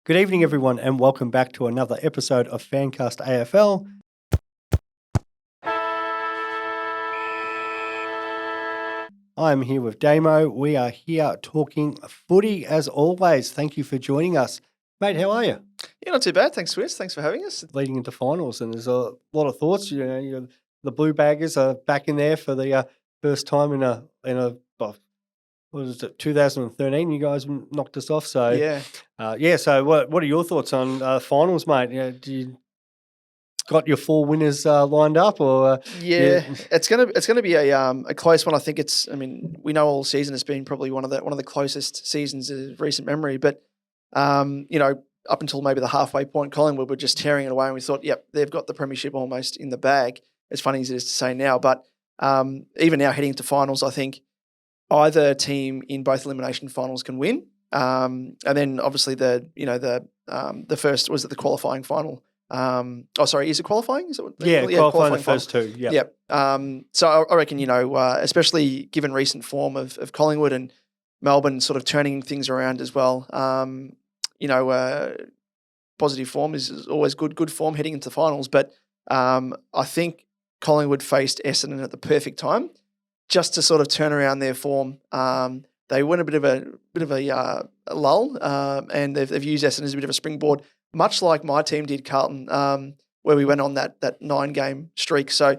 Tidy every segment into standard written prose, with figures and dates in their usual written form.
Good evening, everyone, and welcome back to another episode of FanCast AFL. I'm here with Damo. We are here talking footy as always. Thank you for joining us. Mate, how are you? Yeah, not too bad. Thanks, Swiz. Thanks for having us. Leading into finals, and there's a lot of thoughts. The Blue Baggers are back in there for the first time in a what was it, 2013? You guys knocked us off. So Yeah. So what are your thoughts on finals, mate? Do you got your four winners lined up, or It's gonna be a close one. I think it's. I mean, we know all season has been probably one of the closest seasons of recent memory. But up until maybe the halfway point, Collingwood were just tearing it away, and we thought, yep, they've got the premiership almost in the bag. As funny as it is to say now, but even now heading into finals, I think either team in both elimination finals can win. And then obviously the first was it the qualifying final. Is it qualifying? Is it qualifying the first two. Yeah. Yep. So I reckon especially given recent form of Collingwood and Melbourne sort of turning things around as well. Positive form is always good form heading into the finals. But I think Collingwood faced Essendon at the perfect time, just to sort of turn around their form. They went a bit of a lull, and they've used Essendon as a bit of a springboard, much like my team did, Carlton, where we went on that 9-game streak. So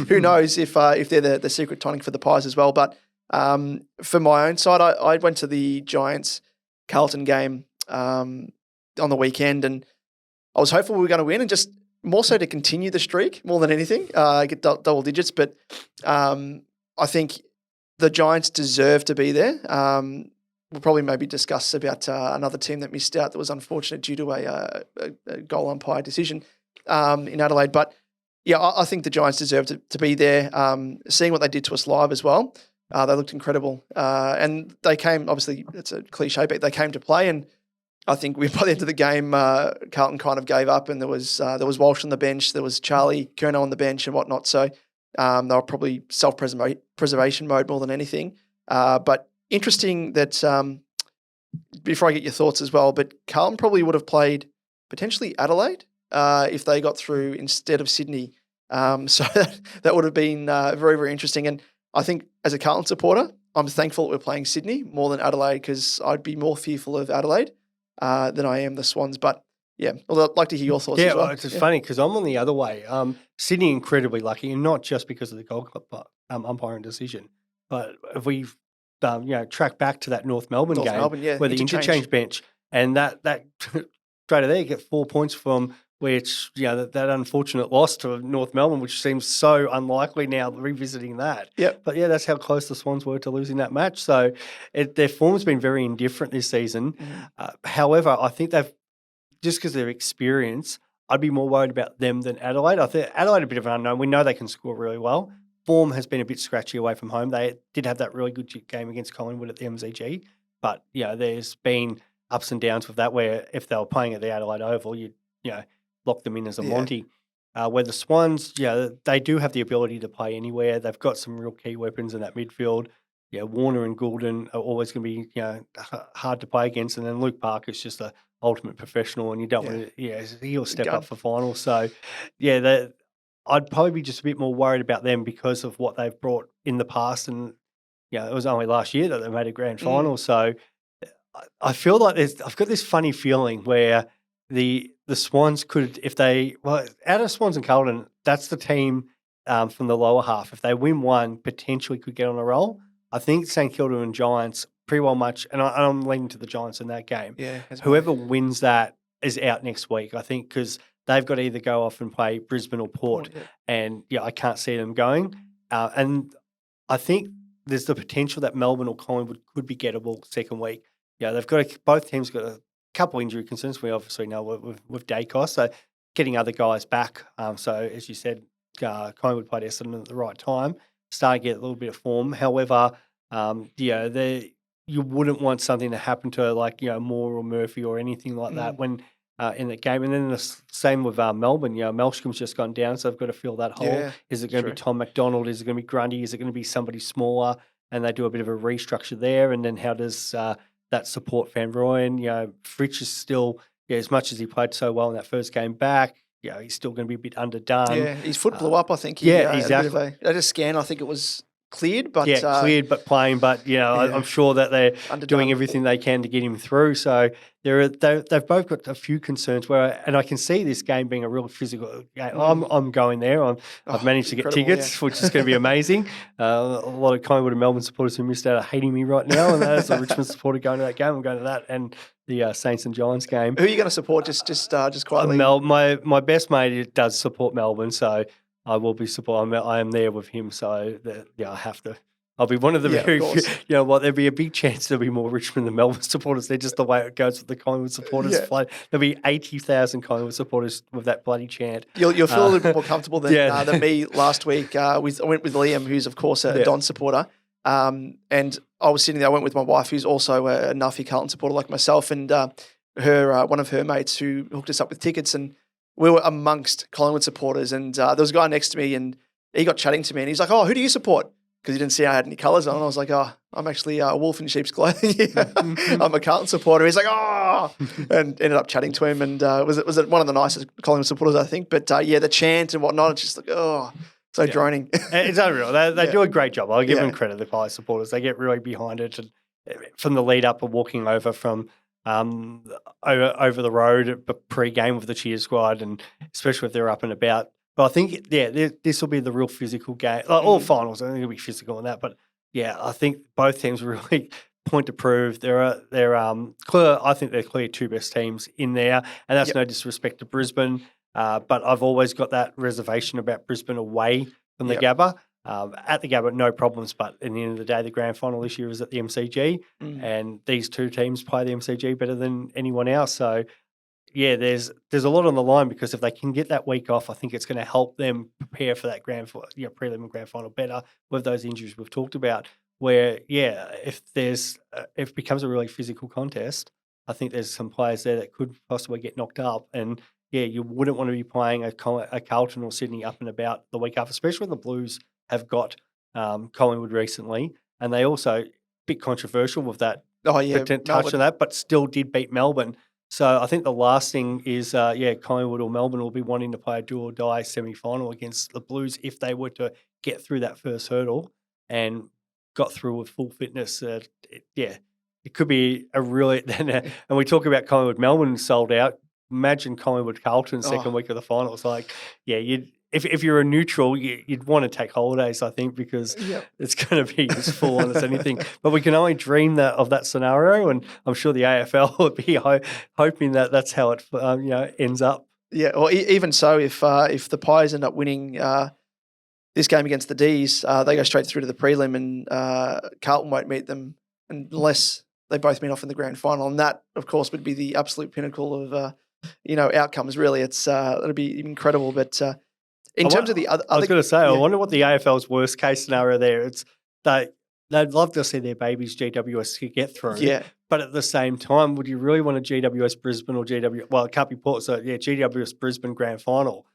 who knows if they're the secret tonic for the Pies as well. But for my own side, I went to the Giants-Carlton game on the weekend, and I was hopeful we were going to win, and just more so to continue the streak more than anything, get double digits. But I think the Giants deserve to be there. We'll probably maybe discuss about another team that missed out that was unfortunate due to a goal umpire decision in Adelaide. But yeah, I think the Giants deserve to be there. Seeing what they did to us live as well, they looked incredible. And they came, obviously, it's a cliche, but they came to play. And I think by the end of the game, Carlton kind of gave up, and there was Walsh on the bench, there was Charlie Curnow on the bench and whatnot. So they were probably self-preservation mode more than anything. But interesting that, before I get your thoughts as well, but Carlton probably would have played potentially Adelaide if they got through instead of Sydney. So that would have been very, very interesting. And I think as a Carlton supporter, I'm thankful that we're playing Sydney more than Adelaide, because I'd be more fearful of Adelaide than I am the Swans. But yeah, I'd like to hear your thoughts as well. It's funny because I'm on the other way. Sydney incredibly lucky, and not just because of the Gold Cup umpiring decision, but if we track back to that North Melbourne game, where the interchange bench, and that straight there, you get 4 points from which that unfortunate loss to North Melbourne, which seems so unlikely now revisiting that. Yep. But that's how close the Swans were to losing that match. So their form's been very indifferent this season. However, I think they've, just because of their experience, I'd be more worried about them than Adelaide. I think Adelaide a bit of an unknown. We know they can score really well. Form has been a bit scratchy away from home. They did have that really good game against Collingwood at the MCG, but there's been ups and downs with that, where if they were playing at the Adelaide Oval, you'd lock them in as a Monty. Where the Swans, they do have the ability to play anywhere. They've got some real key weapons in that midfield. Warner and Goulden are always going to be hard to play against, and then Luke Parker's just the ultimate professional, and you don't want to. He'll step up for finals. So I'd probably be just a bit more worried about them because of what they've brought in the past, and it was only last year that they made a grand final. So I feel like I've got this funny feeling where the Swans could, out of Swans and Carlton, that's the team from the lower half. If they win one, potentially could get on a roll. I think St Kilda and Giants pretty well much, and I'm leaning to the Giants in that game. Yeah, whoever wins that is out next week, I think, because they've got to either go off and play Brisbane or Port. And I can't see them going. And I think there's the potential that Melbourne or Collingwood could be gettable second week. They've got both teams got a couple injury concerns. We obviously know with Dacos, so getting other guys back. So as you said, Collingwood played Essendon at the right time, starting to get a little bit of form. However, you wouldn't want something to happen to Moore or Murphy or anything like that when in that game. And then the same with Melbourne. Melstrom's just gone down, so they've got to fill that hole. Yeah, is it going to be Tom McDonald? Is it going to be Grundy? Is it going to be somebody smaller? And they do a bit of a restructure there. And then how does that support Van Rooyen. Fritsch is still, as much as he played so well in that first game back, he's still going to be a bit underdone. Yeah, his foot blew up, I think. Exactly. At a scan, I think it was cleared, but cleared but playing. But I'm sure that they're doing everything they can to get him through. So they've both got a few concerns and I can see this game being a real physical game. I'm going there. I've managed to get tickets, which is going to be amazing. A lot of Collingwood and Melbourne supporters who missed out are hating me right now, and as a Richmond supporter going to that game, I'm going to that and the Saints and Giants game. Who are you going to support? Just quietly. My best mate does support Melbourne, so I will be supporting. I am there with him, so I have to. I'll be one of the very few. There'll be a big chance there'll be more Richmond than Melbourne supporters. They're just the way it goes with the Collingwood supporters. Yeah. There'll be 80,000 Collingwood supporters with that bloody chant. You'll feel a little bit more comfortable than me last week. I went with Liam, who's of course a Don supporter, and I was sitting there. I went with my wife, who's also a Nuffy Carlton supporter like myself, and one of her mates who hooked us up with tickets, and we were amongst Collingwood supporters, and there was a guy next to me, and he got chatting to me, and he's like, "Oh, who do you support?" Because he didn't see I had any colours on. And I was like, "Oh, I'm actually a wolf in sheep's clothing. I'm a Carlton supporter." He's like, "Oh," and ended up chatting to him, and was it one of the nicest Collingwood supporters, I think. But the chant and whatnot, it's just like, so droning. It's unreal. They do a great job. I'll give them credit, the Collingwood supporters. They get really behind it, and from the lead up of walking over from over the road pre-game with the cheer squad, and especially if they're up and about. But I think, this will be the real physical game. All finals, I think it'll be physical in that. But I think both teams really point to prove. They're clear. I think they're clear two best teams in there, and that's no disrespect to Brisbane. But I've always got that reservation about Brisbane away from the Gabba. At the Gabba, no problems. But at the end of the day, the grand final this year is at the MCG, and these two teams play the MCG better than anyone else. So. There's a lot on the line, because if they can get that week off, I think it's going to help them prepare for that prelim and grand final better with those injuries we've talked about. Where if it becomes a really physical contest, I think there's some players there that could possibly get knocked up, and you wouldn't want to be playing a Carlton or Sydney up and about the week after, especially when the Blues have got Collingwood recently, and they also a bit controversial with that. Touch on that, but still did beat Melbourne. So I think the last thing is, Collingwood or Melbourne will be wanting to play a do or die semi-final against the Blues if they were to get through that first hurdle and got through with full fitness. It could be a really and we talk about Collingwood Melbourne sold out. Imagine Collingwood Carlton second week of the finals. If you're a neutral, you'd want to take holidays, I think, because it's going to be as full on as anything. But we can only dream of that scenario, and I'm sure the AFL would be hoping that that's how it ends up. Yeah, or even so, if the Pies end up winning this game against the D's, they go straight through to the prelim, and Carlton won't meet them unless they both meet off in the grand final, and that, of course, would be the absolute pinnacle of outcomes. Really, it'll be incredible, but. In terms of the other, I was going to say, I wonder what the AFL's worst case scenario there. It's they'd love to see their babies GWS get through. Yeah. But at the same time, would you really want a GWS Brisbane or well, it can't be Port, so GWS Brisbane grand final.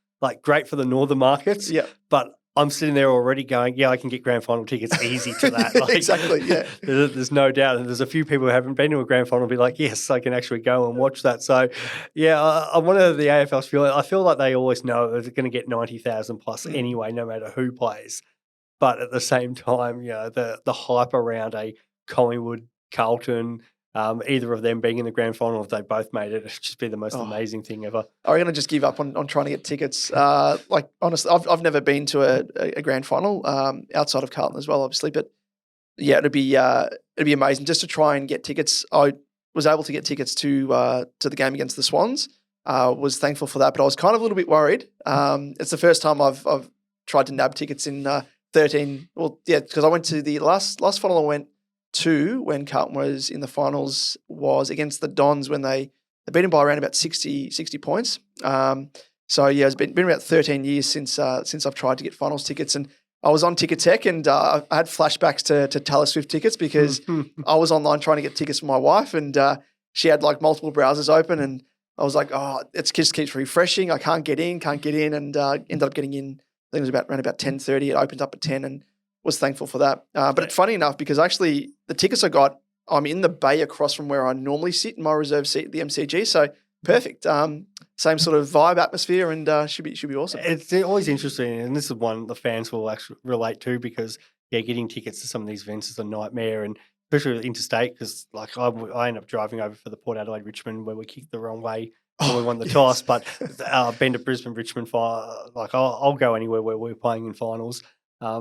Great for the northern markets. Yeah. But I'm sitting there already going, I can get grand final tickets easy to that. Exactly, yeah. There's no doubt. And there's a few people who haven't been to a grand final be like, yes, I can actually go and watch that. So, I wonder the AFL's feeling. I feel like they always know they're going to get 90,000 plus anyway, no matter who plays. But at the same time, the hype around a Collingwood, Carlton, either of them being in the grand final, if they both made it, it'd just be the most amazing thing ever. Are we going to just give up on trying to get tickets? Honestly, I've never been to a grand final outside of Carlton as well, obviously. But it'd be amazing just to try and get tickets. I was able to get tickets to the game against the Swans. Was thankful for that, but I was kind of a little bit worried. It's the first time I've tried to nab tickets in 13. Well, because I went to the last final I went to when Carlton was in the finals was against the Dons when they beat him by around about 60 points. It's been about 13 years since I've tried to get finals tickets, and I was on Ticket Tech, and I had flashbacks to Taylor Swift tickets because I was online trying to get tickets for my wife, and she had multiple browsers open, and I was like, it just keeps refreshing. I can't get in, and ended up getting in. I think it was around about 10:30. It opened up at 10, and was thankful for that. But it's funny enough because actually the tickets I got I'm in the bay across from where I normally sit in my reserve seat at the MCG. So perfect. Same sort of vibe, atmosphere, and should be awesome. It's always interesting, and this is one the fans will actually relate to because getting tickets to some of these events is a nightmare, and especially interstate because like I end up driving over for the Port Adelaide Richmond where we kicked the wrong way when we won the toss, but been to Brisbane Richmond like I'll go anywhere where we're playing in finals.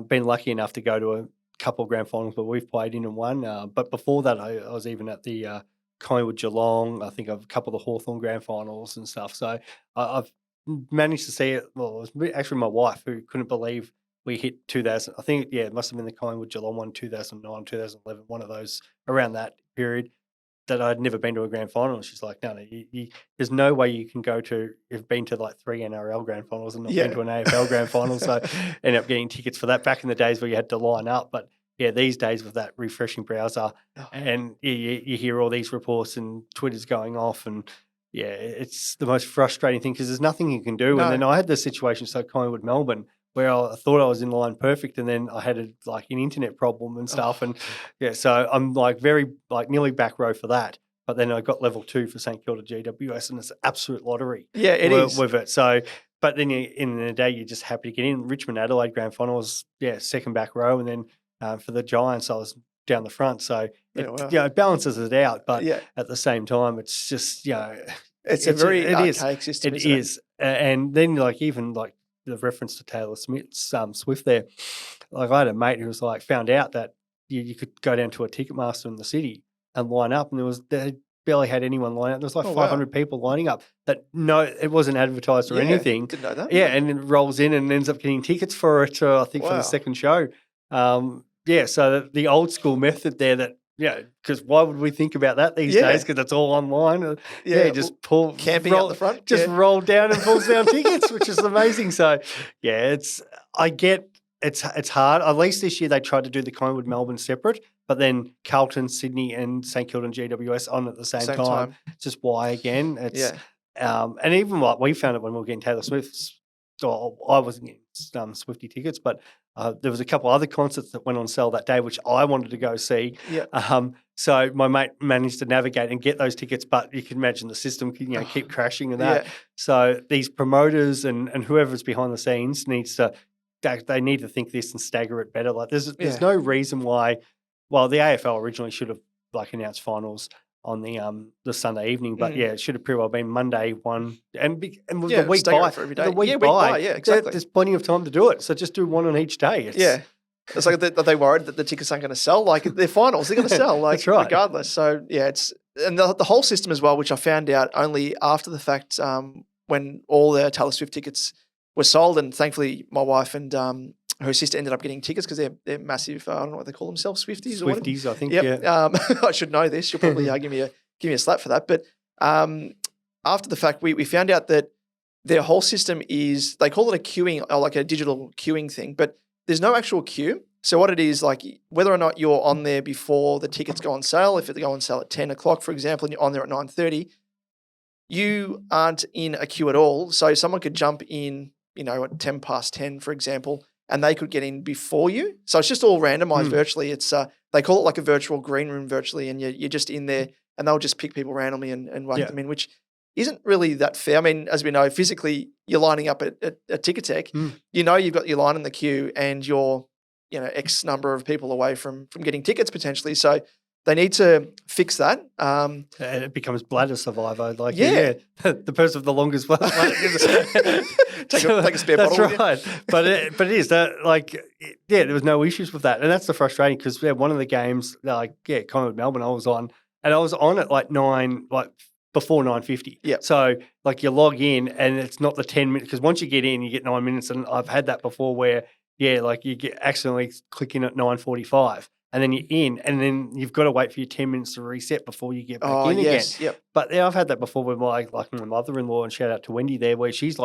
Been lucky enough to go to a couple of grand finals where we've played in and won, but before that I was even at the Collingwood Geelong, I think a couple of the Hawthorn grand finals and stuff. So I've managed to see it. Well, it was actually my wife who couldn't believe we hit 2000. I think, it must have been the Collingwood Geelong one, 2009, 2011, one of those around that period that I'd never been to a grand final. And she's like, no, there's no way you can you've been to like 3 NRL grand finals and not been to an AFL grand final. So ended up getting tickets for that back in the days where you had to line up. But these days with that refreshing browser and you hear all these reports and Twitter's going off and it's the most frustrating thing because there's nothing you can do. No. And then I had this situation, so Collingwood Melbourne, where I thought I was in line perfect and then I had an internet problem and stuff. And so I'm nearly back row for that. But then I got level 2 for St Kilda GWS and it's an absolute lottery. Yeah, it is. With it. So, but then in the day, you're just happy to get in. Richmond Adelaide grand finals, second back row. And then for the Giants, I was down the front. So it balances it out. But at the same time, it's just, it's a very archaic system. It is. And then even the reference to Taylor Smith's Swift there, I had a mate who was found out that you could go down to a Ticketmaster in the city and line up, and they barely had anyone line up. There was 500 people lining up. It wasn't advertised or anything. Didn't know that. Yeah, and it rolls in and ends up getting tickets for it. I think for the second show. So the old school method there that. Because why would we think about that these days? Because it's all online. Just pull camping out the front. Just roll down and pulls down tickets, which is amazing. So it's hard. At least this year they tried to do the Collingwood Melbourne separate, but then Carlton, Sydney, and St Kilda and GWS on at the same time. Just why again? It's and even we found it when we were getting Taylor Swift's. So I wasn't getting Swiftie tickets, but there was a couple other concerts that went on sale that day, which I wanted to go see. So my mate managed to navigate and get those tickets, but you can imagine the system keep crashing and that. So these promoters and whoever's behind the scenes need to think this and stagger it better. There's no reason why. Well, the AFL originally should have announced finals on the Sunday evening, but it should have pretty well been Monday one and with the week by for every day. The week by, exactly. There's plenty of time to do it, so just do one on each day. It's like they worried that the tickets aren't going to sell. They're finals, they're going to sell. That's right. Regardless. So it's and the whole system as well, which I found out only after the fact when all the Taylor Swift tickets were sold, and thankfully my wife and her sister ended up getting tickets because they're massive. I don't know what they call themselves, Swifties. Swifties, I think. Yep. I should know this. You'll probably give me a slap for that. But after the fact, we found out that their whole system is they call it a queuing, or like a digital queuing thing, but there's no actual queue. So what it is, whether or not you're on there before the tickets go on sale, if they go on sale at 10 o'clock, for example, and you're on there at 9:30, you aren't in a queue at all. So someone could jump in, at 10 past 10, for example, and they could get in before you. So it's just all randomized virtually. It's they call it like a virtual green room virtually, and you're just in there and they'll just pick people randomly and whack them in, which isn't really that fair. I mean, as we know, physically you're lining up at Ticketek. You've got your line in the queue and you're, X number of people away from getting tickets potentially. So they need to fix that. And it becomes bladder survivor. The person with the longest bladder. take a spare bottle. That's right. But it is that there was no issues with that. And that's the frustrating because one of the games, Collingwood Melbourne I was on, and I was on at 9, before 9:50. Yeah. So you log in and it's not the 10 minutes because once you get in, you get 9 minutes. And I've had that before where, you get accidentally click in at 9:45. And then you're in, and then you've got to wait for your 10 minutes to reset before you get back in again. Yep. But I've had that before with my mother-in-law, and shout out to Wendy there, where she's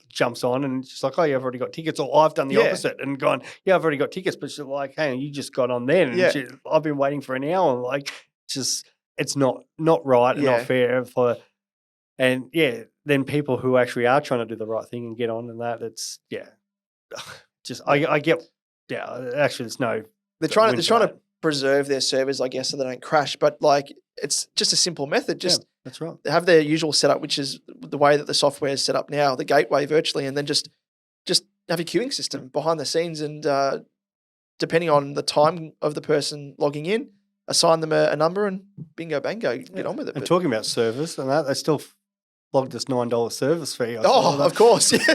jumps on and she's like, "Oh, you've already got tickets," or I've done the opposite and gone, "Yeah, I've already got tickets," but she's like, "Hey, you just got on then," and I've been waiting for an hour. It's not right and not fair for, and then people who actually are trying to do the right thing and get on and that I get actually there's no. They're trying to preserve their servers, I guess, so they don't crash. But like, it's just a simple method. Just that's right. have their usual setup, which is the way that the software is set up now, the gateway virtually, and then just have a queuing system behind the scenes, and depending on the time of the person logging in, assign them a number, and bingo bango, get on with it. And talking about service and that, they still logged this $9 service fee. Of course, yeah.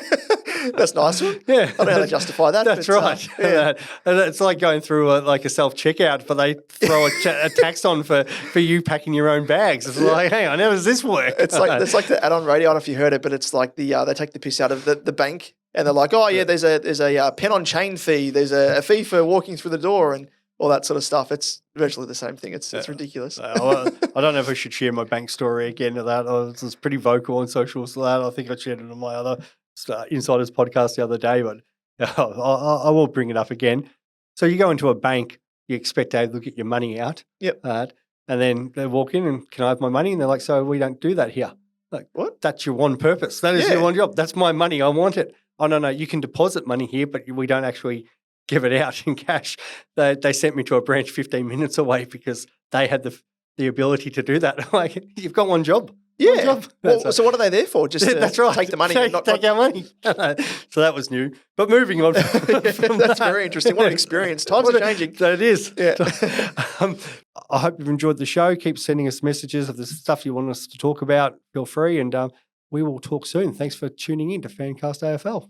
That's nice one. Yeah. I don't know how to justify that. That's right. Yeah. And it's like going through a self-checkout, but they throw a tax on for you packing your own bags. It's like, hang on, how does this work? It's like the add-on radio. I don't know if you heard it, but it's like they take the piss out of the bank, and they're like, oh yeah, there's a pen on chain fee, there's a fee for walking through the door, and all that sort of stuff. It's virtually the same thing. It's ridiculous. I don't know if I should share my bank story again of that. I was pretty vocal on socials for that. I think I shared it on my other Insiders podcast the other day, but I will bring it up again. So you go into a bank, you expect to look at your money out. Yep. And then they walk in and, can I have my money? And they're like, so we don't do that here. Like, what? That's your one purpose. That is your one job. That's my money. I want it. Oh, no, you can deposit money here, but we don't actually give it out in cash. They sent me to a branch 15 minutes away because they had the ability to do that. Like, you've got one job. Yeah. Well, so what are they there for? Just to that's right. Take the money. Take our money. So that was new. But moving on. That's very interesting. What an experience. Times are changing. So it is. Yeah. I hope you've enjoyed the show. Keep sending us messages of the stuff you want us to talk about. Feel free, and we will talk soon. Thanks for tuning in to FanCast AFL.